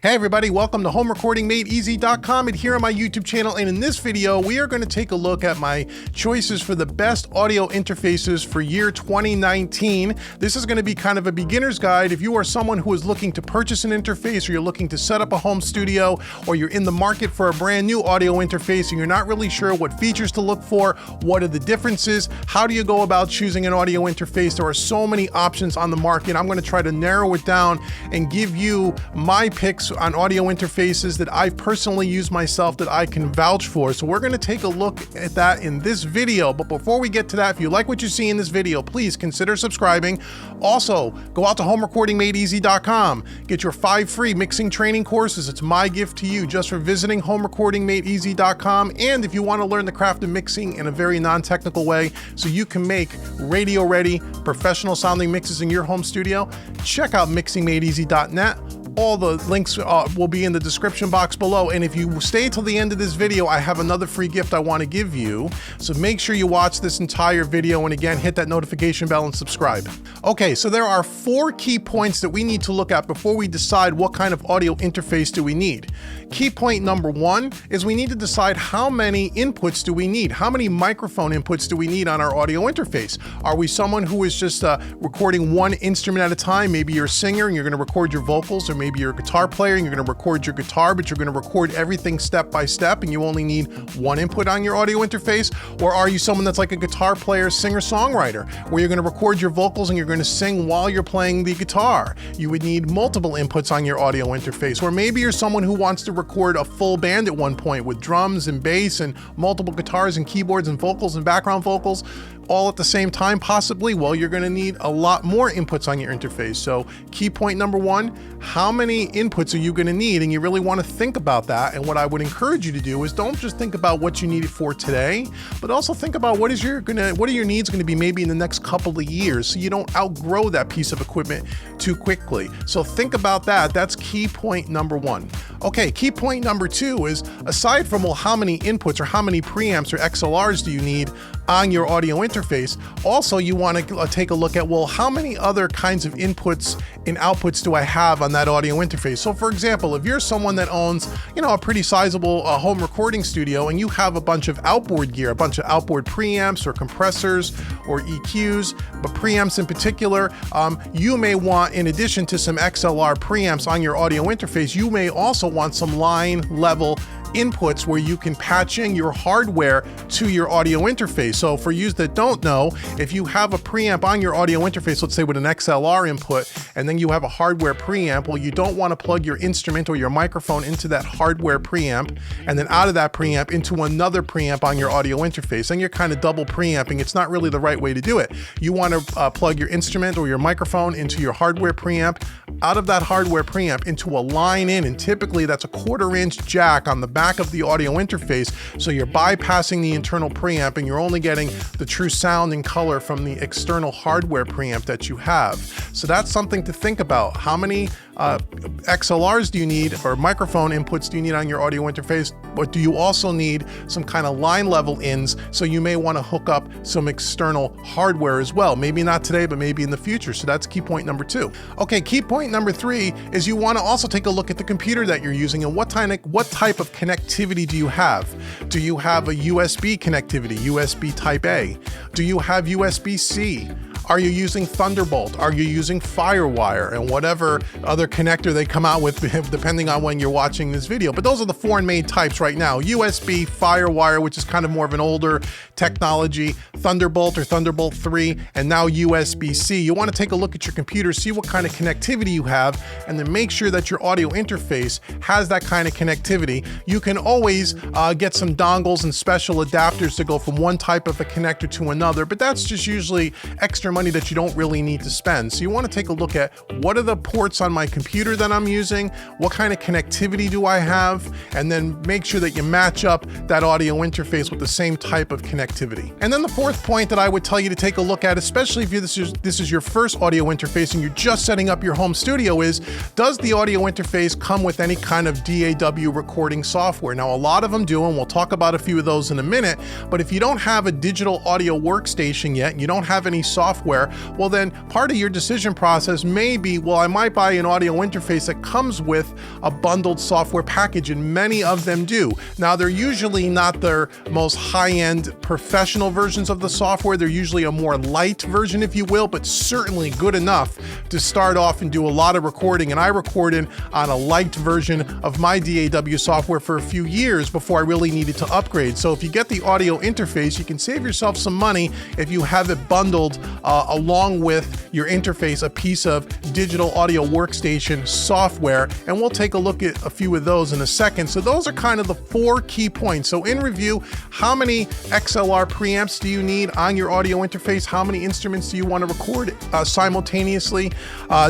Hey everybody, welcome to HomeRecordingMadeEasy.com and here on my YouTube channel, and in this video we are going to take a look at my choices for the best audio interfaces for year 2019. This is going to be kind of a beginner's guide if you are someone who is looking to purchase an interface, or you're looking to set up a home studio, or you're in the market for a brand new audio interface and you're not really sure what features to look for, what are the differences, how do you go about choosing an audio interface. There are so many options on the market. I'm going to try to narrow it down and give you my picks on audio interfaces that I personally use myself that I can vouch for. So we're going to take a look at that in this video. But before we get to that, if you like what you see in this video, please consider subscribing. Also, go out to HomeRecordingMadeEasy.com. Get your 5 free mixing training courses. It's my gift to you just for visiting HomeRecordingMadeEasy.com. And if you want to learn the craft of mixing in a very non-technical way so you can make radio-ready, professional sounding mixes in your home studio, check out MixingMadeEasy.net. All the links will be in the description box below. And if you stay till the end of this video, I have another free gift I want to give you. So make sure you watch this entire video, and again, hit that notification bell and subscribe. Okay, so there are 4 key points that we need to look at before we decide what kind of audio interface do we need. Key point number 1 is we need to decide how many inputs do we need? How many microphone inputs do we need on our audio interface? Are we someone who is just recording one instrument at a time? Maybe you're a singer and you're going to record your vocals, or maybe you're a guitar player and you're going to record your guitar, but you're going to record everything step by step and you only need one input on your audio interface. Or are you someone that's like a guitar player, singer-songwriter, where you're going to record your vocals and you're going to sing while you're playing the guitar? You would need multiple inputs on your audio interface. Or maybe you're someone who wants to record a full band at one point with drums and bass and multiple guitars and keyboards and vocals and background vocals all at the same time, possibly. Well, you're going to need a lot more inputs on your interface. So key point number 1, how many inputs are you going to need? And you really want to think about that. And what I would encourage you to do is don't just think about what you need it for today, but also think about what are your needs going to be maybe in the next couple of years, so you don't outgrow that piece of equipment too quickly. So think about that. That's key point number 1. Okay, key point number 2 is, aside from, well, how many inputs or how many preamps or XLRs do you need on your audio interface, also you want to take a look at, well, how many other kinds of inputs and outputs do I have on that audio interface? So for example, if you're someone that owns, a pretty sizable home recording studio and you have a bunch of outboard gear, a bunch of outboard preamps or compressors or EQs, but preamps in particular, you may want, in addition to some XLR preamps on your audio interface, you may also want some line level inputs where you can patch in your hardware to your audio interface. So for you that don't know, if you have a preamp on your audio interface, let's say with an XLR input, and then you have a hardware preamp, well, you don't want to plug your instrument or your microphone into that hardware preamp and then out of that preamp into another preamp on your audio interface. And you're kind of double preamping. It's not really the right way to do it. You want to plug your instrument or your microphone into your hardware preamp, out of that hardware preamp into a line in, and typically that's a 1/4 inch jack on the back of the audio interface, so you're bypassing the internal preamp and you're only getting the true sound and color from the external hardware preamp that you have. So that's something to think about. How many XLRs do you need, or microphone inputs do you need on your audio interface? But do you also need some kind of line level ins? So you may want to hook up some external hardware as well. Maybe not today, but maybe in the future. So that's key point number 2. Okay, key point number 3 is you want to also take a look at the computer that you're using and what type of connectivity do you have? Do you have a USB connectivity, USB Type A? Do you have USB-C? Are you using Thunderbolt? Are you using FireWire? And whatever other connector they come out with, depending on when you're watching this video. But those are the 4 main types right now: USB, FireWire, which is kind of more of an older technology, Thunderbolt or Thunderbolt 3, and now USB-C. You want to take a look at your computer, see what kind of connectivity you have, and then make sure that your audio interface has that kind of connectivity. You can always get some dongles and special adapters to go from one type of a connector to another, but that's just usually extra money that you don't really need to spend. So you want to take a look at, what are the ports on my computer that I'm using? What kind of connectivity do I have? And then make sure that you match up that audio interface with the same type of connectivity. And then the 4th point that I would tell you to take a look at, especially if this is your first audio interface and you're just setting up your home studio, is, does the audio interface come with any kind of DAW recording software? Now, a lot of them do, and we'll talk about a few of those in a minute, but if you don't have a digital audio workstation yet, you don't have any software software, well then part of your decision process may be, well, I might buy an audio interface that comes with a bundled software package, and many of them do. Now, they're usually not their most high-end professional versions of the software. They're usually a more light version, if you will, but certainly good enough to start off and do a lot of recording. And I recorded on a light version of my DAW software for a few years before I really needed to upgrade. So if you get the audio interface, you can save yourself some money if you have it bundled along with your interface, a piece of digital audio workstation software. And we'll take a look at a few of those in a second. So those are kind of the 4 key points. So in review, how many XLR preamps do you need on your audio interface? How many instruments do you want to record simultaneously?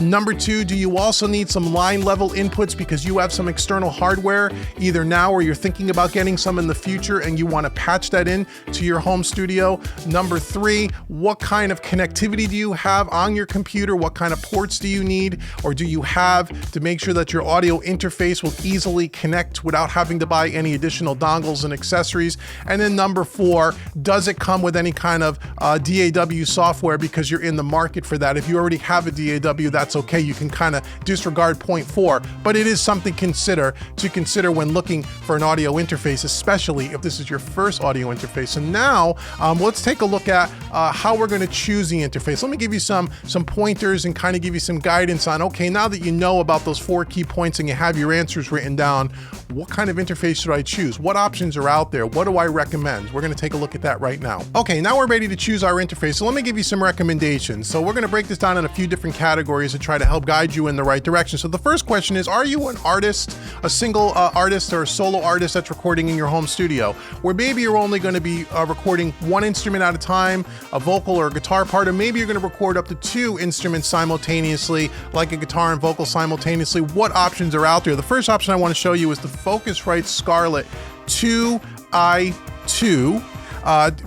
Number 2, do you also need some line level inputs because you have some external hardware either now or you're thinking about getting some in the future and you want to patch that in to your home studio? Number 3, what kind of connectivity do you have on your computer? What kind of ports do you need or do you have to make sure that your audio interface will easily connect without having to buy any additional dongles and accessories? And then number 4, does it come with any kind of DAW software because you're in the market for that? If you already have a DAW, that's okay. You can kind of disregard point 4, but it is something to consider when looking for an audio interface, especially if this is your first audio interface. And now let's take a look at how we're going to choose the interface. Let me give you some pointers and kind of give you some guidance on, okay, now that you know about those 4 key points and you have your answers written down, what kind of interface should I choose? What options are out there? What do I recommend? We're going to take a look at that right now. Okay, now we're ready to choose our interface. So let me give you some recommendations. So we're going to break this down in a few different categories to try to help guide you in the right direction. So the first question is, are you an artist, a single artist or a solo artist that's recording in your home studio? Where maybe you're only going to be recording one instrument at a time, a vocal or a guitar part, or maybe you're going to record up to 2 instruments simultaneously, like a guitar and vocal simultaneously. What options are out there? The first option I want to show you is the Focusrite Scarlett 2i2.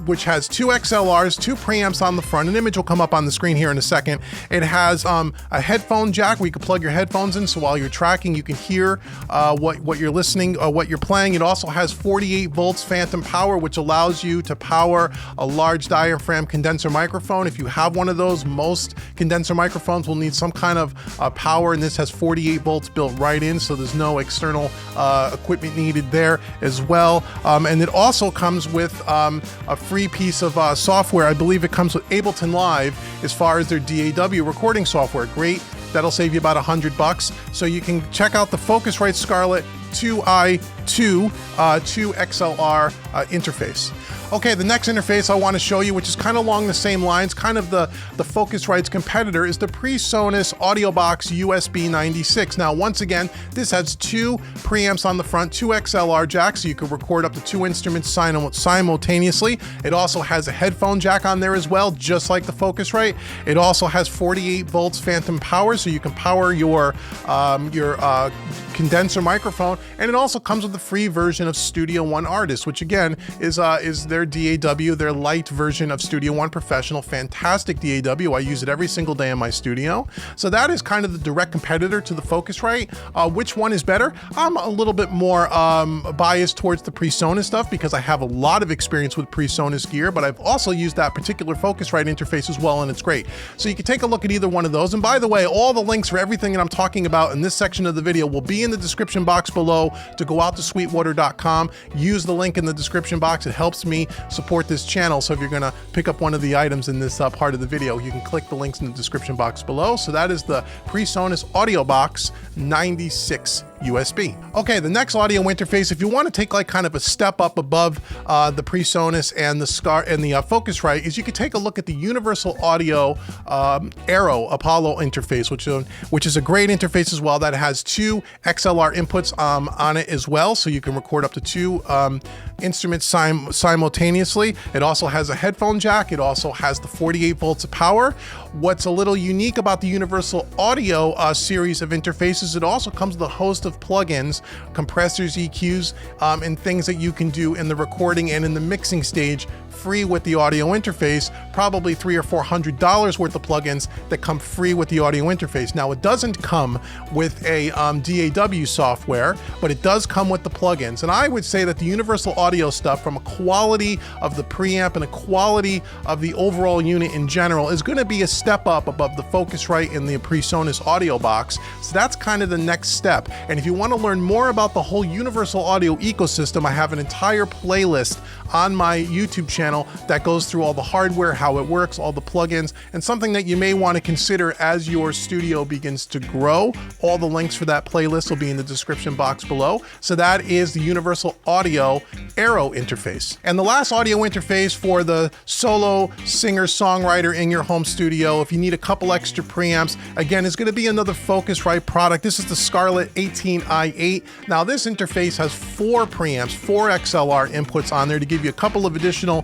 Which has 2 XLRs, 2 preamps on the front. An image will come up on the screen here in a second. It has a headphone jack where you can plug your headphones in, so while you're tracking, you can hear what you're listening, what you're playing. It also has 48 volts phantom power, which allows you to power a large diaphragm condenser microphone. If you have one of those, most condenser microphones will need some kind of power, and this has 48 volts built right in, so there's no external equipment needed there as well. And it also comes with a free piece of software. I believe it comes with Ableton Live as far as their DAW recording software. Great. That'll save you about $100. So you can check out the Focusrite Scarlett 2i2 2 XLR interface. Okay, the next interface I want to show you, which is kind of along the same lines, kind of the Focusrite's competitor, is the PreSonus AudioBox USB 96. Now, once again, this has 2 preamps on the front, 2 XLR jacks, so you can record up to 2 instruments simultaneously. It also has a headphone jack on there as well, just like the Focusrite. It also has 48 volts phantom power, so you can power your condenser microphone, and it also comes with the free version of Studio One Artist, which again is their DAW, their light version of Studio One Professional. Fantastic DAW. I use it every single day in my studio. So that is kind of the direct competitor to the Focusrite. Which one is better? I'm a little bit more biased towards the PreSonus stuff because I have a lot of experience with PreSonus gear, but I've also used that particular Focusrite interface as well, and it's great. So you can take a look at either one of those. And by the way, all the links for everything that I'm talking about in this section of the video will be in the description box below. To go out to sweetwater.com, use the link in the description box. It helps me support this channel. So if you're going to pick up one of the items in this part of the video, you can click the links in the description box below. So that is the PreSonus AudioBox 96 USB. Okay, the next audio interface, if you want to take like kind of a step up above the PreSonus and the Focusrite, is you could take a look at the Universal Audio Aero Apollo interface, which is a great interface as well. That has 2 XLR inputs on it as well, so you can record up to 2 instruments simultaneously. It also has a headphone jack. It also has the 48 volts of power. What's a little unique about the Universal Audio series of interfaces, it also comes with a host of plugins, compressors, EQs, and things that you can do in the recording and in the mixing stage free with the audio interface, probably $300 or $400 worth of plugins that come free with the audio interface. Now, it doesn't come with a DAW software, but it does come with the plugins. And I would say that the Universal Audio stuff, from a quality of the preamp and a quality of the overall unit in general, is going to be a step up above the Focusrite and the PreSonus Audio Box. So that's kind of the next step. And if you want to learn more about the whole Universal Audio ecosystem, I have an entire playlist on my YouTube channel that goes through all the hardware, how it works, all the plugins, and something that you may want to consider as your studio begins to grow. All the links for that playlist will be in the description box below. So that is the Universal Audio Aero interface. And the last audio interface for the solo singer-songwriter in your home studio, if you need a couple extra preamps, again, is going to be another Focusrite product. This is the Scarlett 18i8. Now, this interface has 4 preamps, 4 XLR inputs on there to give you a couple of additional,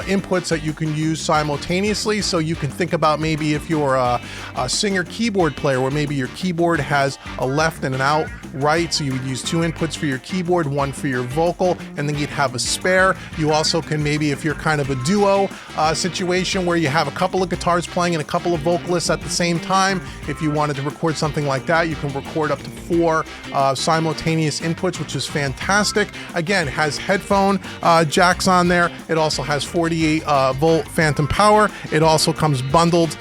inputs that you can use simultaneously. So you can think about maybe if you're a singer keyboard player, where maybe your keyboard has a left and an out right, so you would use 2 inputs for your keyboard, 1 for your vocal, and then you'd have a spare. You also can, maybe if you're kind of a duo situation where you have a couple of guitars playing and a couple of vocalists at the same time, if you wanted to record something like that, you can record up to 4 simultaneous inputs, which is fantastic. Again, has headphone jacks on there. It also has 48 volt phantom power. It also comes bundled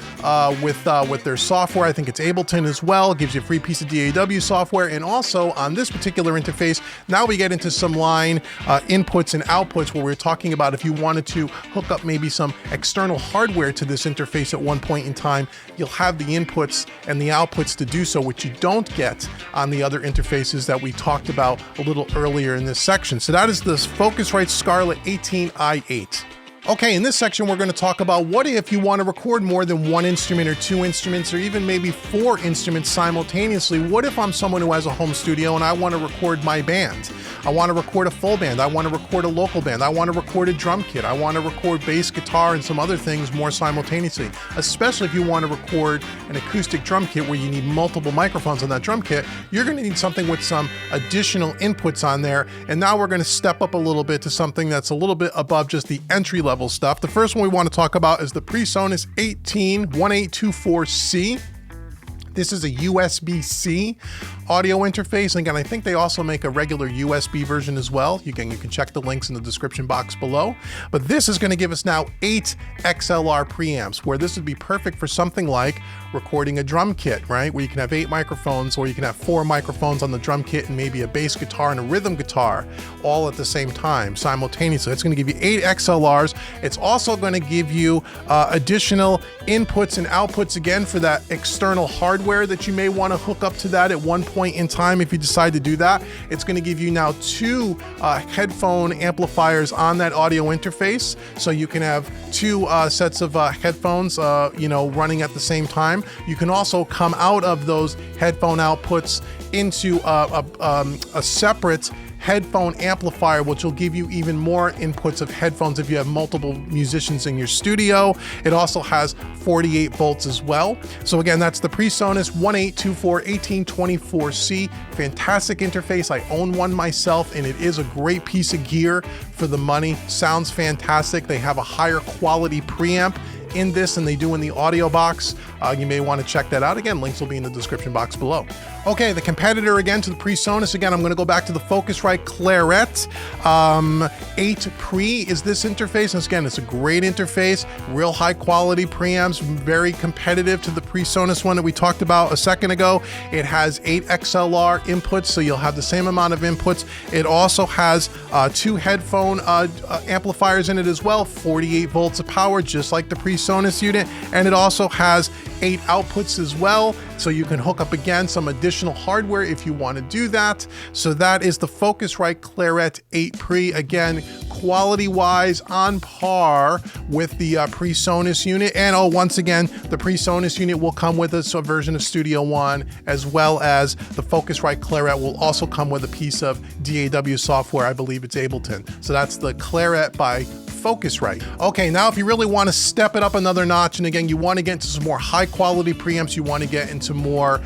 with their software. I think it's Ableton as well. It gives you a free piece of DAW software. And also on this particular interface, now we get into some line inputs and outputs, where we're talking about if you wanted to hook up maybe some external hardware to this interface at one point in time, you'll have the inputs and the outputs to do so, which you don't get on the other interfaces that we talked about a little earlier in this section. So that is this Focusrite Scarlett 18i8. Okay, in this section, we're going to talk about what if you want to record more than 1 instrument or 2 instruments or even maybe 4 instruments simultaneously. What if I'm someone who has a home studio and I want to record my band? I want to record a full band. I want to record a local band. I want to record a drum kit. I want to record bass guitar and some other things more simultaneously, especially if you want to record an acoustic drum kit where you need multiple microphones on that drum kit. You're going to need something with some additional inputs on there. And now we're going to step up a little bit to something that's a little bit above just the entry-level stuff. The first one we want to talk about is the PreSonus 18-1824C. This is a USB-C audio interface. And again, I think they also make a regular USB version as well. Again, you can check the links in the description box below. But this is going to give us now 8 XLR preamps, where this would be perfect for something like recording a drum kit, right? Where you can have 8 microphones, or you can have 4 microphones on the drum kit and maybe a bass guitar and a rhythm guitar all at the same time, simultaneously. It's going to give you 8 XLRs. It's also going to give you additional inputs and outputs, again, for that external hardware that you may want to hook up to that at one point in time if you decide to do that. It's going to give you now 2 headphone amplifiers on that audio interface, so you can have 2 sets of headphones running at the same time. You can also come out of those headphone outputs into a separate headphone amplifier, which will give you even more inputs of headphones if you have multiple musicians in your studio. It also has 48 volts as well. So again, that's the PreSonus 18-1824C. Fantastic interface. I own one myself, and it is a great piece of gear for the money. Sounds fantastic. They have a higher quality preamp in this than they do in the audio box. You may want to check that out. Again, links will be in the description box below. Okay, the competitor again to the PreSonus. Again, I'm going to go back to the Focusrite Claret 8 Pre is this interface. And again, it's a great interface, real high quality preamps, very competitive to the PreSonus one that we talked about a second ago. It has 8 XLR inputs, so you'll have the same amount of inputs. It also has 2 headphone amplifiers in it as well, 48 volts of power, just like the PreSonus unit. And it also has 8 outputs as well, so you can hook up again some additional hardware if you want to do that. So that is the Focusrite Claret 8 Pre. Again, quality wise on par with the PreSonus unit. And once again, the PreSonus unit will come with a version of Studio One, as well as the Focusrite Claret will also come with a piece of DAW software. I believe it's Ableton. So that's the Claret by Focusrite. Okay, now if you really want to step it up another notch, and again, you want to get into some more high quality preamps, you want to get into more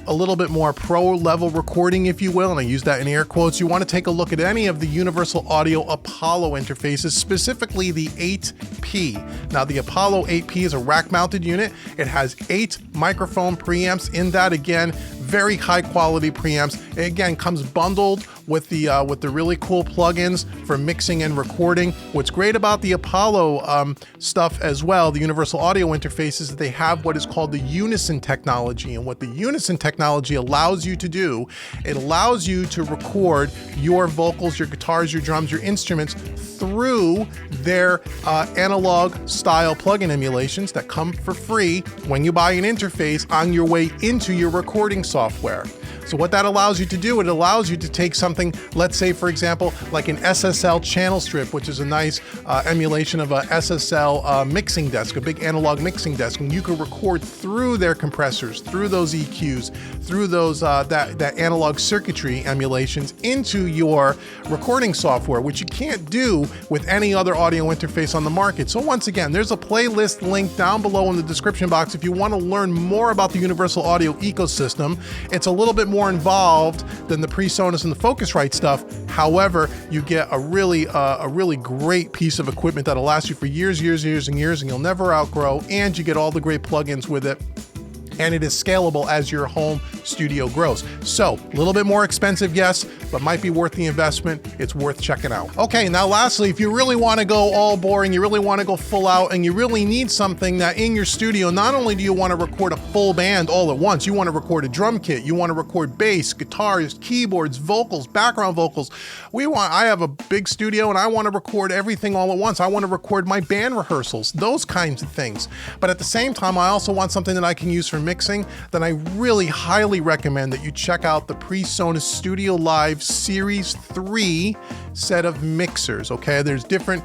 a little bit more pro level recording, if you will, and I use that in air quotes, you want to take a look at any of the Universal Audio Apollo interfaces, specifically the 8P. Now the Apollo 8P is a rack mounted unit. It has 8 microphone preamps in that. Again, very high quality preamps. It again comes bundled with the really cool plugins for mixing and recording. What's great about the Apollo stuff as well, the Universal Audio interface, is that they have what is called the Unison technology. And what the Unison technology allows you to do, it allows you to record your vocals, your guitars, your drums, your instruments through their analog style plugin emulations that come for free when you buy an interface on your way into your recording software. So what that allows you to do, it allows you to take something, let's say for example, like an SSL channel strip, which is a nice emulation of a SSL mixing desk, a big analog mixing desk, and you can record through their compressors, through those EQs, through those that analog circuitry emulations into your recording software, which you can't do with any other audio interface on the market. So once again, there's a playlist link down below in the description box if you want to learn more about the Universal Audio ecosystem. It's a little bit more involved than the PreSonus and the Focusrite stuff. However, you get a really great piece of equipment that'll last you for years and you'll never outgrow, and you get all the great plugins with it. And it is scalable as your home studio grows. So a little bit more expensive, yes, but might be worth the investment. It's worth checking out. Okay, now lastly, if you really want to go all boring, you really want to go full out, and you really need something that in your studio, not only do you want to record a full band all at once, you want to record a drum kit, you want to record bass, guitars, keyboards, vocals, background vocals. I have a big studio and I want to record everything all at once. I want to record my band rehearsals, those kinds of things. But at the same time, I also want something that I can use for mixing. Then I really highly recommend that you check out the PreSonus Studio Live Series 3 set of mixers. Okay, there's different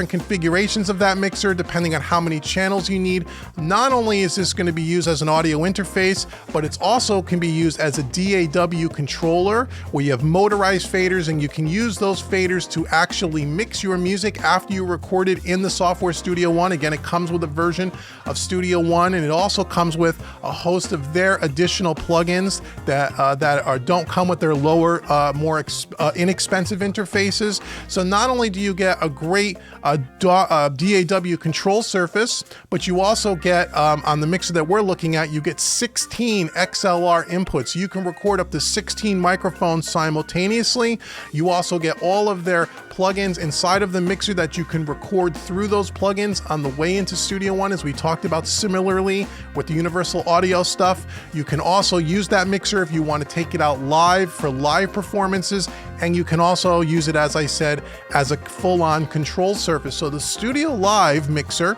configurations of that mixer depending on how many channels you need. Not only is this going to be used as an audio interface, but it's also can be used as a DAW controller where you have motorized faders, and you can use those faders to actually mix your music after you record it in the software Studio One. Again, it comes with a version of Studio One, and it also comes with a host of their additional plugins that don't come with their lower, more inexpensive interfaces. So not only do you get a great DAW control surface, but you also get on the mixer that we're looking at, you get 16 XLR inputs. You can record up to 16 microphones simultaneously. You also get all of their plugins inside of the mixer that you can record through those plugins on the way into Studio One, as we talked about similarly with the Universal Audio stuff. You can also use that mixer if you want to take it out live for live performances, and you can also use it, as I said, as a full-on control surface. So the Studio Live mixer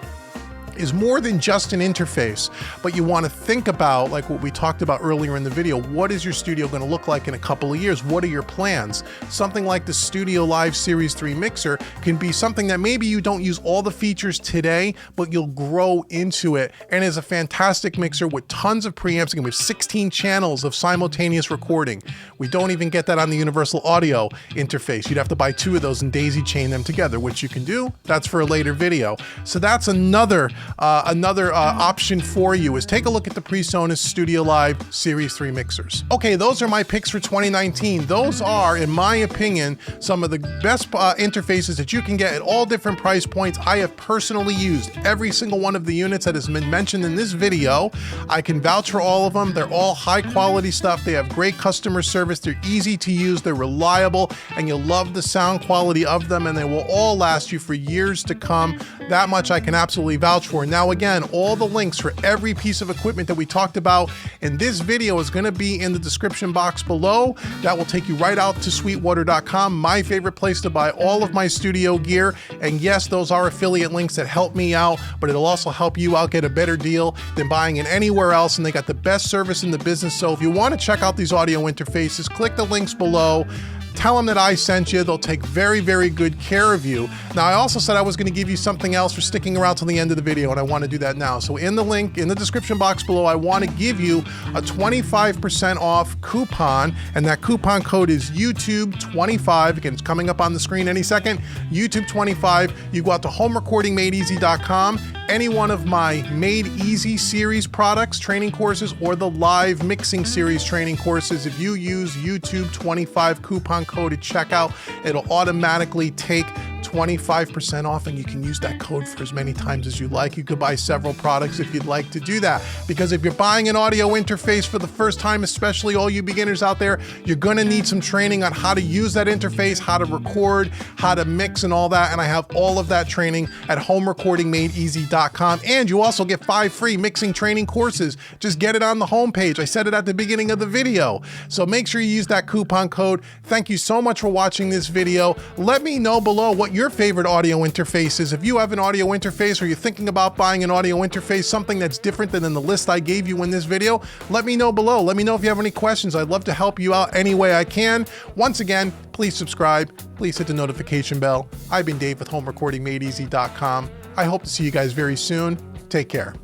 is more than just an interface, but you want to think about, like what we talked about earlier in the video, what is your studio going to look like in a couple of years? What are your plans? Something like the Studio Live Series 3 mixer can be something that maybe you don't use all the features today, but you'll grow into it, and is a fantastic mixer with tons of preamps. Again, we have 16 channels of simultaneous recording. We don't even get that on the Universal Audio interface. You'd have to buy 2 of those and daisy chain them together, which you can do. That's for a later video. So that's another option for you, is take a look at the PreSonus Studio Live Series 3 mixers. Okay, those are my picks for 2019. Those are, in my opinion, some of the best interfaces that you can get at all different price points. I have personally used every single one of the units that has been mentioned in this video. I can vouch for all of them. They're all high quality stuff. They have great customer service. They're easy to use. They're reliable, and you'll love the sound quality of them, and they will all last you for years to come. That much I can absolutely vouch for. Now again, all the links for every piece of equipment that we talked about in this video is going to be in the description box below. That will take you right out to sweetwater.com, my favorite place to buy all of my studio gear. And yes, those are affiliate links that help me out, but it'll also help you out get a better deal than buying it anywhere else, and they got the best service in the business. So if you want to check out these audio interfaces, click the links below. tell them that I sent you. They'll take very, very good care of you. Now, I also said I was going to give you something else for sticking around till the end of the video, and I want to do that now. So in the link in the description box below, I want to give you a 25% off coupon, and that coupon code is YouTube25. Again, it's coming up on the screen any second. YouTube25. You go out to homerecordingmadeeasy.com. Any one of my Made Easy series products, training courses, or the live mixing series training courses, if you use YouTube25 coupon code at checkout, it'll automatically take 25% off, and you can use that code for as many times as you like. You could buy several products if you'd like to do that, because if you're buying an audio interface for the first time, especially all you beginners out there, you're going to need some training on how to use that interface, how to record, how to mix, and all that. And I have all of that training at homerecordingmadeeasy.com. And you also get 5 free mixing training courses. Just get it on the homepage. I said it at the beginning of the video. So make sure you use that coupon code. Thank you so much for watching this video. Let me know below what your favorite audio interface is. If you have an audio interface, or you're thinking about buying an audio interface, something that's different than in the list I gave you in this video, let me know below. Let me know if you have any questions. I'd love to help you out any way I can. Once again, please subscribe. Please hit the notification bell. I've been Dave with homerecordingmadeeasy.com. I hope to see you guys very soon. Take care.